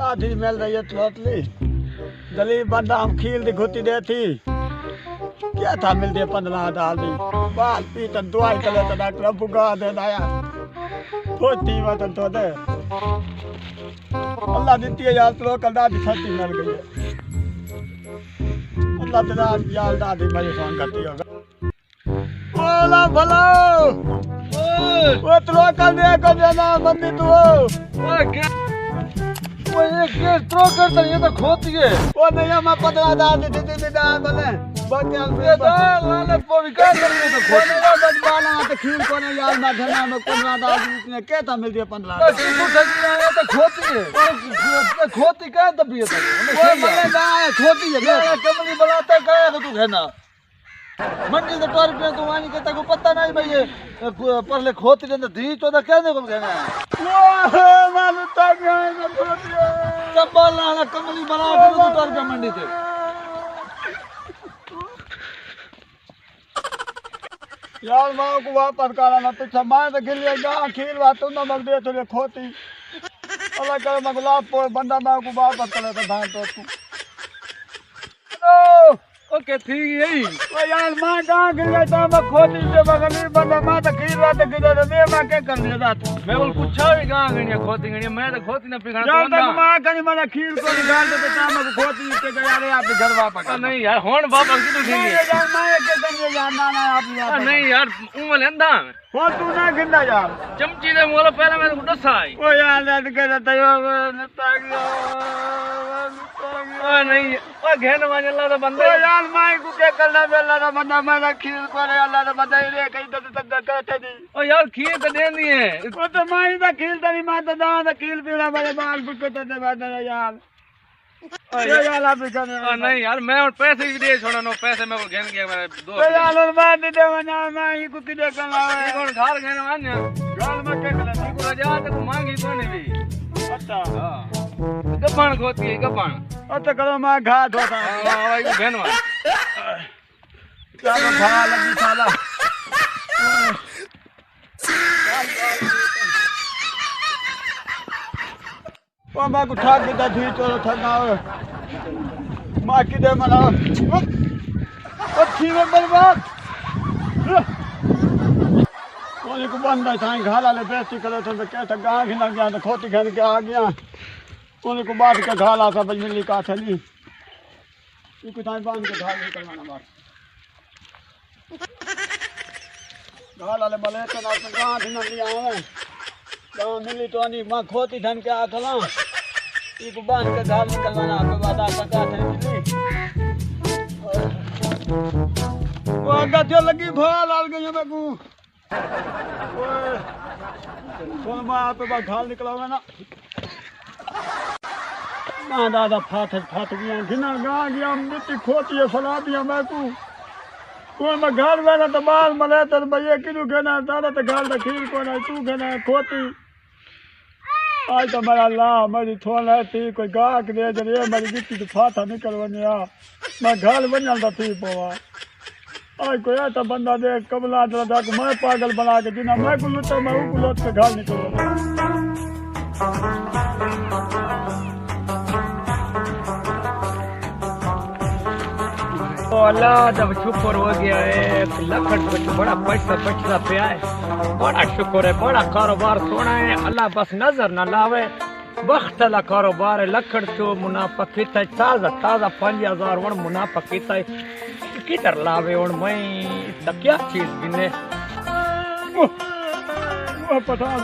आधी मिल रही है तोतली दलीप बंदा हम खील दी घुती दे थी क्या था मिलती है 15 डाल दी बाल पीटन दवाई चले तो डॉक्टर बुगा दे दाया होती वतन तो दे अल्लाह देती है यार तो कल दादी छाती मिल गई है अल्लाह तेरा यार दादी मेरी फोन करती होगा बोला भलो वो तो कल दे को देना मम्मी तू वो क्या वो ये केस थ्रो करता ये तो खोती है वो नहीं मैं 15 डाल दी थी दा बने बाकी ये दाल लालच पर विकास कर रहे तो खोती वो बस बाला तो खीर को नहीं यार मैं धना में 15 डाल दी इसने क्या था मिलती है 15 बस तू सही है तो खोती है खोती का तबीयत है वो मले दा खोती है ये कमली बुलाता क्या है तू कहना मंडी से टोर पे तू वानी कहता को पता नहीं भाई ये परले खोती दे धी चोदा कहने को कहना वो मालूम था क्या मैं खोती सब लाला कमली बना के तू टोर पे मंडी से यार माँ को वापस करा ना पीछे मैं तो गिलिया गा खीर बात तुम ना मग दे तो खोती अल्लाह करे मगला बंदा मैं को वापस करे तो धान तो तू ओके ठीक यही ओ यार मां कहां गिलिया था मैं खोती से बगली बंदा मैं तो खीर बात गिरे तो मैं क्या कर लिया रात मैं बोल पूछा भी कहां गणिया खोती गणिया मैं तो खोती ना पिघाना यार तक मां कनी मैंने खीर को निकाल दे तो मैं को खोती के गया रे आप घर वापस नहीं यार होन वापस कितु थी यार मैं के कनी यार ना आप नहीं यार उमल अंदा हो तू ना गिंदा यार चमची दे मोला पहले मैं को डसा आई ओ यार लट के तयो नता गया ओ नहीं ओ घेन मान अल्लाह दा बंदा ओ यार माई को के करना बेला ना बंदा मैं खीर को रे अल्लाह ने बताई रे कहीं तो तक कहते दी ओ यार खीर तो दे दी है ओ तो माई दा खीर तरी मां तो दान खीर पीला मेरे बाल बुक तो दे बात यार ओ यार आप कहने ओ नहीं यार मैं और पैसे भी दे छोड़ा नो पैसे मैं को घेन गया मेरे दोस्त ओ यार और बात दे वना माई को किदे करना है कौन घर घेन मान गाल में के करना को रजा तो मांगी तो नहीं भी अच्छा हां गपन खोती है गपन ओ तो करो मां घाट होता हां भाई को घेन वा क्या खा लगी साला ओ मां को ठाक के दी चलो थका मां की दे मना ओ ठीक है बर्बाद कोई को बंदा थाई घाला ले बेइज्जती करे तो क्या था गां के लग गया तो खोती घेन के आ गया कोई को बात के घाला सब मिली का थली ये को थाई बांध के घाल निकलवाना बात घाला ले मले तो ना गां के न लिया है गां मिली तो नहीं मां खोती धन के आ खला ये को बांध के घाल निकलवाना आपके बाद आपका का थली वो गद्दे लगी भाल आ गई मैं को कौन मां पे बा घाल निकलावे ना मां दादा फाट गया घिना गा गया मिट्टी खोती है फला दिया मैं को कोई मैं घर में ना तो बाल मले तो भैया किनु कहना दादा तो घाल तो खीर को ना तू कहना खोती आज तो मेरा ला मेरी थोल है थी कोई गाहक दे दे मेरी मिट्टी तो फाटा निकलवने आ मैं घर बन जाता थी पवा आज कोई ऐसा बंदा दे कमला दादा को मैं पागल बना के जिना मैं को लुटा मैं वो लुट के घाल निकल अल्लाह जब शुक्र हो गया है लखड़ पे बड़ा पैसा बचता पिया है बड़ा शुक्र है बड़ा कारोबार सोना है अल्लाह बस नजर न लावे वक्त ला कारोबार है लखड़ चो मुनाफा किता ताजा ताजा 5000 वण मुनाफा किता किधर लावे और मैं तो क्या चीज गिने पठान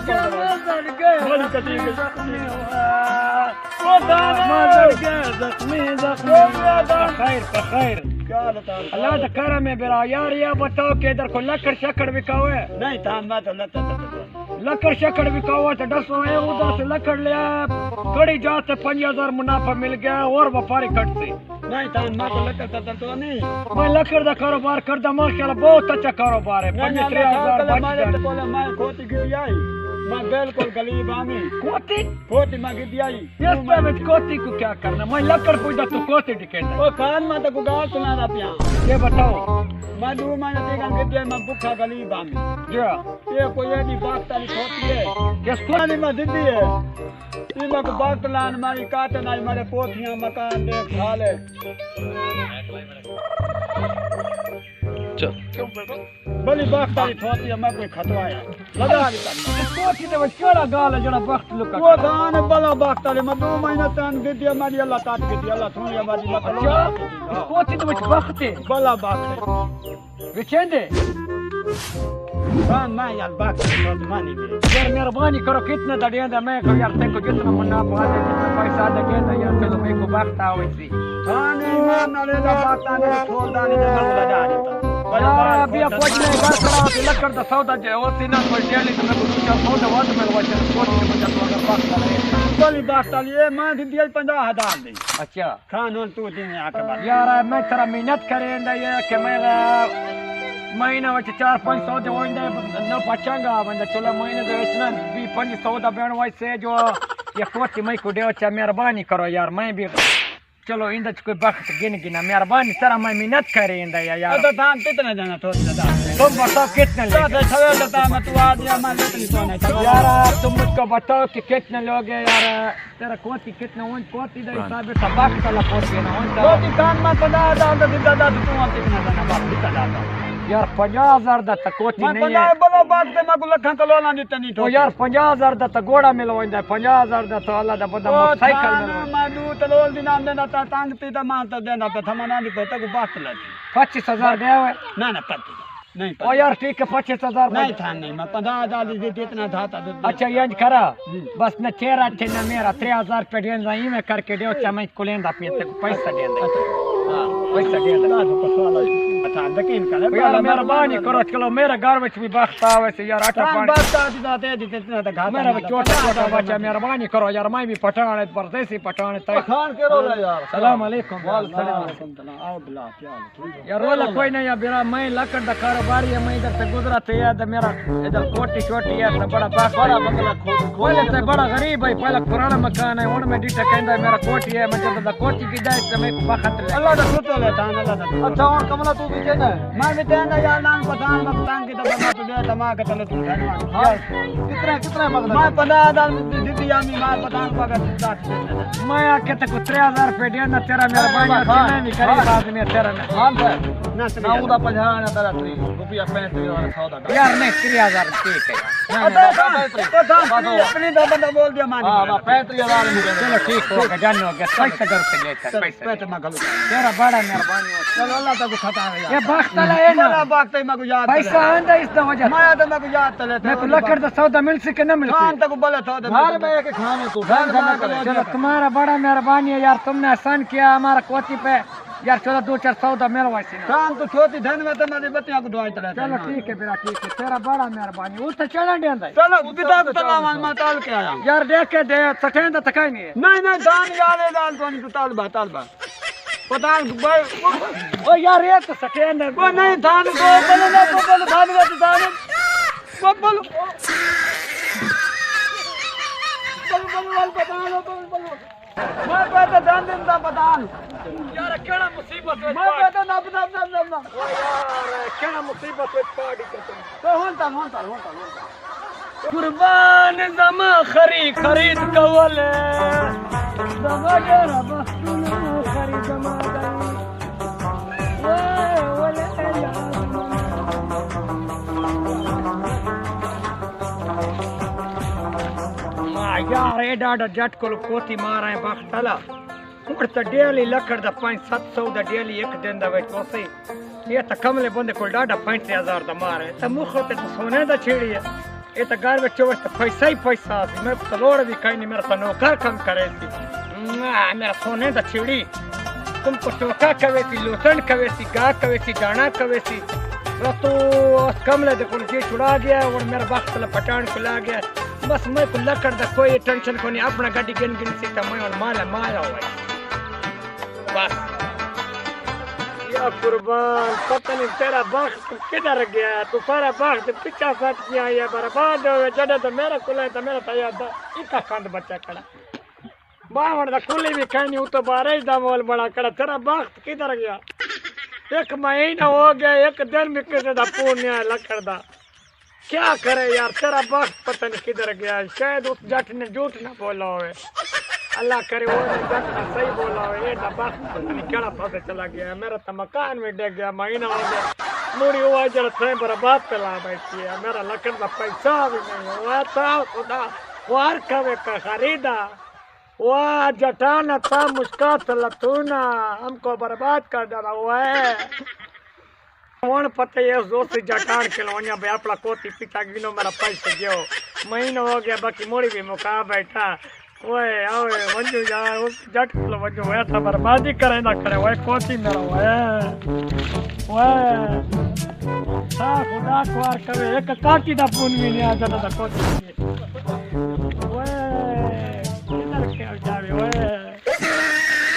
खैर अल्लाह तो करम है बेरा यार ये बताओ कि इधर को लकड़ शक्कड़ बिकाओ है नहीं था मैं तो लकड़ शक्कड़ बिकाओ तो 10 उधर से लकड़ लिया कड़ी जात से 5000 मुनाफा मिल गया और व्यापारी कट से नहीं था मैं तो लकड़ तो नहीं मैं लकड़ का कारोबार करता माशाल्लाह बहुत अच्छा कारोबार है 5000 मैं खोती गिरी आई मैं बिल्कुल गरीब आमी कोती मांगी दिया इस पे में कोती को क्या करना मैं लकड़ पूछता तू कोती टिकट ओ कान में तो गुगाल सुना रहा पिया ये बताओ मैं 2 महीने तक अंग्रेजी में भूखा गली बांधी क्या ये कोई ऐसी बात तारी होती है किस पानी में दिंदी है ये मैं को बात लान मारी काटे ना मारे पोथियां मकान देख हाले बड़ी बात तारी होती है मैं कोई खतवाया लगा दी पोथी दे केड़ा गाल है जड़ा वक्त लुका वो दान बला बात तारी मैं 2 महीने तक अंग्रेजी हमारी अल्लाह काट के दी अल्लाह थोड़ी हमारी मतलब पोथी दे वक्त है बला बात है विचेंदे हाँ मैं यार बात मानी मेरे यार मेहरबानी करो कितने दड़ियांदा मैं को यार तेको जितना मुनाफा दे जितना पैसा दे देना यार चलो मेरे को वक्त आवे सी हाँ नहीं मान नाले दा बात आने छोड़ दानी ने मैं लगा देता यार अभी कुछ नहीं घर खड़ा होके लकड़ दा सौदा जे ओ सीना कोई डेली तो मैं कुछ सौदा वाद में वचन कोटी के बजा तो अगर वक्त करे बड़ी बात ताली ये मैं दी 50,000 दी अच्छा खान तू दिन आके बाद यार मैं तेरा मेहनत करेंदा ये कि मैं महीना वच 4-500 दे होइंदा न पचांगा बंदा चलो महीने दे इतना 20-25 दा बेण वैसे जो ये कोटी मैं को दे अच्छा मेहरबानी करो यार मैं भी चलो इंदा कोई वक्त गिना मेहरबानी तेरा मैं मेहनत करेंदा यार तो धान कितना जाना तो तुम बताओ कितने तो सवेर देता मैं तू आ दिया मैं लेती तो नहीं यार तुम मुझको बताओ कि कितने लोग हैं यार तेरा कोटी कितने उन कोटी दे हिसाब से वक्त वाला कोटी ना कोटी कान में 50,000 दे दादा तू आ कितना जाना बाप दिखा दादा यार 50,000 दा तक कोटी नहीं है बड़ा बात पे मैं को लखा कलो ना देते नहीं तो यार 50,000 दा तक घोड़ा मिलवाइंदा 50,000 दा तो अल्लाह दा बदा मोटरसाइकिल मिलवाइंदा मैं दू तलोल दिन आंदे ना ता तांग ती ता मान तो देना पे थमना नहीं पे तक बात लगी 25,000 देवे ना ना पति नहीं ओ यार ठीक है 25,000 नहीं था नहीं मैं 50,000 दे इतना था ता अच्छा ये करा बस न तेरा थे ना मेरा 3,000 पे देन जाई में करके दे अच्छा मैं कुलेंदा पे ते पैसा दे दे हां पैसा दे दे अच्छा लेकिन करे यार मेहरबानी करो चलो मेरे घर में भी वक्त आवे से यार आटा पानी बात आती दे इतना ता घाटा मेरा छोटा छोटा बच्चा मेहरबानी करो यार मैं भी पठान है परदेसी पठान है खान के रो यार सलाम अलैकुम वालेकुम आओ बिला क्या हाल यार रोला कोई नहीं यार मेरा मैं लकड़ दा कारोबारी है मैं इधर से गुजरा तो यार मेरा इधर कोटी छोटी है तो बड़ा बड़ा बंगला खोले तो बड़ा गरीब है पहले पुराना मकान है उनमें डीटा कहंदा मेरा कोटी है मैं जब कोटी की जाए तो मैं वक्त अल्लाह दा सुतो लेता अल्लाह दा अच्छा और कमला तू भी कहना मैं भी कहना यार नाम पठान मकान की तो बना तो दे दिमाग चलो तू धन्यवाद कितना मगना मैं 50,000 दीदी आमी मैं पठान पकड़ मैं आके तक 3,000 रुपए देना तेरा मेहरबानी मैं भी गरीब आदमी तेरा हां ना उदा 50 ना तेरा रुपया 35 और 100 यार नहीं 3,000 ठीक है अपनी तो बंदा बोल दिया मान हां 35,000 चलो ठीक हो गया जान हो गया पैसा घर से लेकर पैसा मैं गलत तेरा बड़ा मेहरबानी हो चलो अल्लाह तक खता है ये वक्त है ना वक्त मैं को याद पैसा आंदा इस वजह मैं तो मैं को याद चले मैं को लकड़ दा सौदा मिल सके ना मिल खान तक बोले तो घर में एक खाने तू चलो तुम्हारा बड़ा मेहरबानी है यार तुमने आसान किया हमारा कोटी पे यार चलो 2-4 सौदा मिलवाई सी शाम तो छोटी धन में तो मेरी बत्तियां को दुआई चले चलो ठीक है बेटा ठीक है तेरा बड़ा मेहरबानी वो तो चला देंदा चलो पिता को तला मैं ताल के आया यार देख के दे सटेंदा तक नहीं नहीं दान याले दान तो नहीं ताल बा पता ओ यार ये तो सटेंदा वो नहीं धान को बोलो ना को बोलो धान को दान को बोलो बोलो मैं कहता धान दिन दा पतान यार केड़ा मुसीबत है मैं कहता ना ओ यार केड़ा मुसीबत है पार्टी के तो होता कुर्बान जमा खरीद कवल जमा जरा बख्तुल खरीद जमा यार ये डाडा जट को कोती मारा है बख्तला उड़ तो डेली लकड़ दा 500-700 दा डेली एक दिन दा वेच वसे ये तो कमले बंदे को डाडा 35,000 दा मारे तो मुखो ते सोने दा छेड़ी है ये तो घर में चोस तो पैसा ही पैसा मैं तो लोड़ भी कहीं नहीं मेरा तो नौकर कम करे थी मेरा सोने दा छेड़ी तुमको टोका कवे थी लोटन कवे थी गा कवे थी दाना कवे थी तो कमले दे को जे छुड़ा गया और मेरा वक्त ला पटान को ला गया बस मैं को लकड़ दा कोई टेंशन को नहीं अपना गाड़ी गिन से तो मैं और माला हुआ बस या कुर्बान पता नहीं तेरा वक्त किधर गया तू सारा वक्त पीछा फट गया या बर्बाद हो गया जड़े तो मेरा कुल तो मेरा तैयार था इका कंद बच्चा कड़ा बावड़ दा कुली भी कहीं नहीं तो बारह ही दा मोल बड़ा कड़ा तेरा वक्त किधर गया एक महीना हो गया, एक दिन में किसी का फोन नहीं आया लकड़ दा। क्या करे यार, तेरा वक्त पता नहीं किधर गया। शायद उस जट ने झूठ ना बोला होवे, अल्लाह करे वो जट ने सही बोला होवे। ये वक्त पता नहीं केड़ा पासे चला गया। मेरा तो मकान में डग गया, महीना हो गया। मुड़ी हुआ जरा थे बर्बाद चला बैठी है। मेरा लकड़ का पैसा भी नहीं हुआ था। खुदा वार कवे का खरीदा, वाह जटाना था मुस्कात लतूना, हमको बर्बाद कर डाला हुआ है। कौन पता है दोस्त जटान के लोनिया भाई अपना कोती पिता गिनो मेरा पैसे गयो। महीना हो गया बाकी मोड़ी भी मुका बैठा। ओए ओए वंजू यार उस जट को वंजू हुआ था बर्बादी करे ना करे। ओए कोती मेरा ओए सा खुदा ख्वार करे एक काटी दा पून भी नहीं आ जाता था कोती। ओए किधर क्या जावे ओए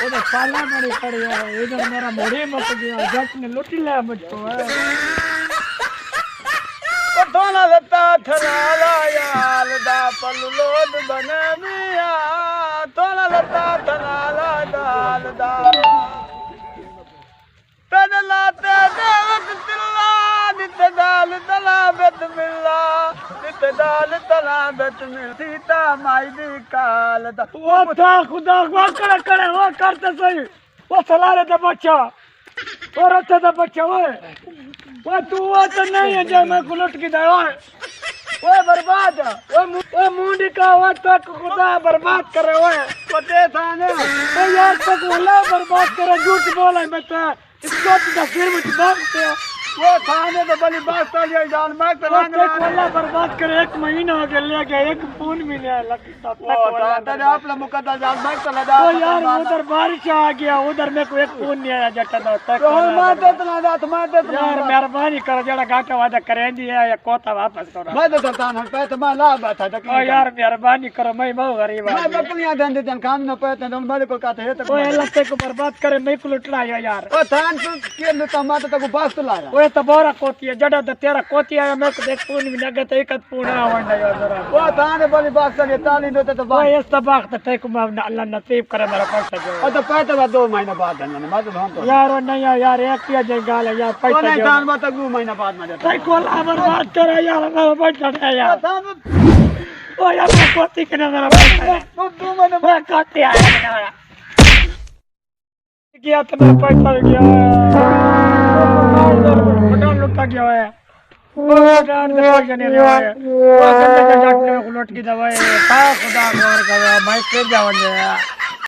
उधर पाला बड़ी पड़ी है, इधर मेरा मोड़ी मत गया। जट ने लुट लिया मुझको है। थोड़ा लता थलाला याल दा पल्लोद बने मिया, थोड़ा लता थलाला दाल दा तन लाते देवक तिल्ला नित दाल तला बेत मिल्ला, नित दाल तला बेत मिल सीता माई दी काल दा। वो था खुदा वो करे वो करते सही। वो सलारे दा बच्चा और रथे दा बच्चा वो तू वो तो नहीं है जो मैं को लुट के दे। वो बर्बाद वो मुंडी का वो तक खुदा बर्बाद करे। वो ते थाने यार तक वाला बर्बाद करे। झूठ बोला मैं तो इसको तो फिर मुझे मांगते हो। वो थाने तो बड़ी बात कर ये जान मैं तो वाला बर्बाद करे। एक महीना हो गया ले गया, एक फोन भी नहीं लगता। तेरे आप ला मुकद्दर जान मैं तो लगा। तो यार उधर बारिश आ गया, उधर मेरे को एक फोन नहीं आया जटा दो तक। तो मैं दे तना जात मैं दे तना यार मेहरबानी करो जरा घाटा वादा करें दिया या कोता वापस करो। मैं दे तना हम पे तो मैं ला बैठा था। ओ यार मेहरबानी करो, मैं बहुत गरीब मैं आदमी। बकलियां दे दे काम न पे तो मैं को कहते है तो ओ अल्लाह ते को बर्बाद करे, मैं को लुटना यार। ओ थान तू के न टमाटर तो बास तो लाया। ओए तो बोरा कोती है जड़ा तो तेरा कोती आया। मैं को देख फोन भी लगा तो एक पूरा वंडा यार जरा। ओ थाने बड़ी बात कर ताली दे तो ओए इस तबाक ते को अल्लाह नसीब करे मेरा पैसा जो। ओ तो पे तो 2 महीना बाद देना मैं तो हम तो यार नहीं यार एक किया जाए गाल है यार ओ पैसा नहीं जो। थान में तो 2 महीना बाद में देता। ते को बर्बाद करे यार मेरा पैसा दे यार। ओ यार मैं कोती के ना मेरा पैसा तो 2 महीने मैं कोती आया मेरा गया तो मेरा पैसा गया। बड़ा लुटा गया है। जान दे पैसा नहीं रहा है। वो गंदे जट ने लुट की दवाई। खुदा मार कर मैं के जावन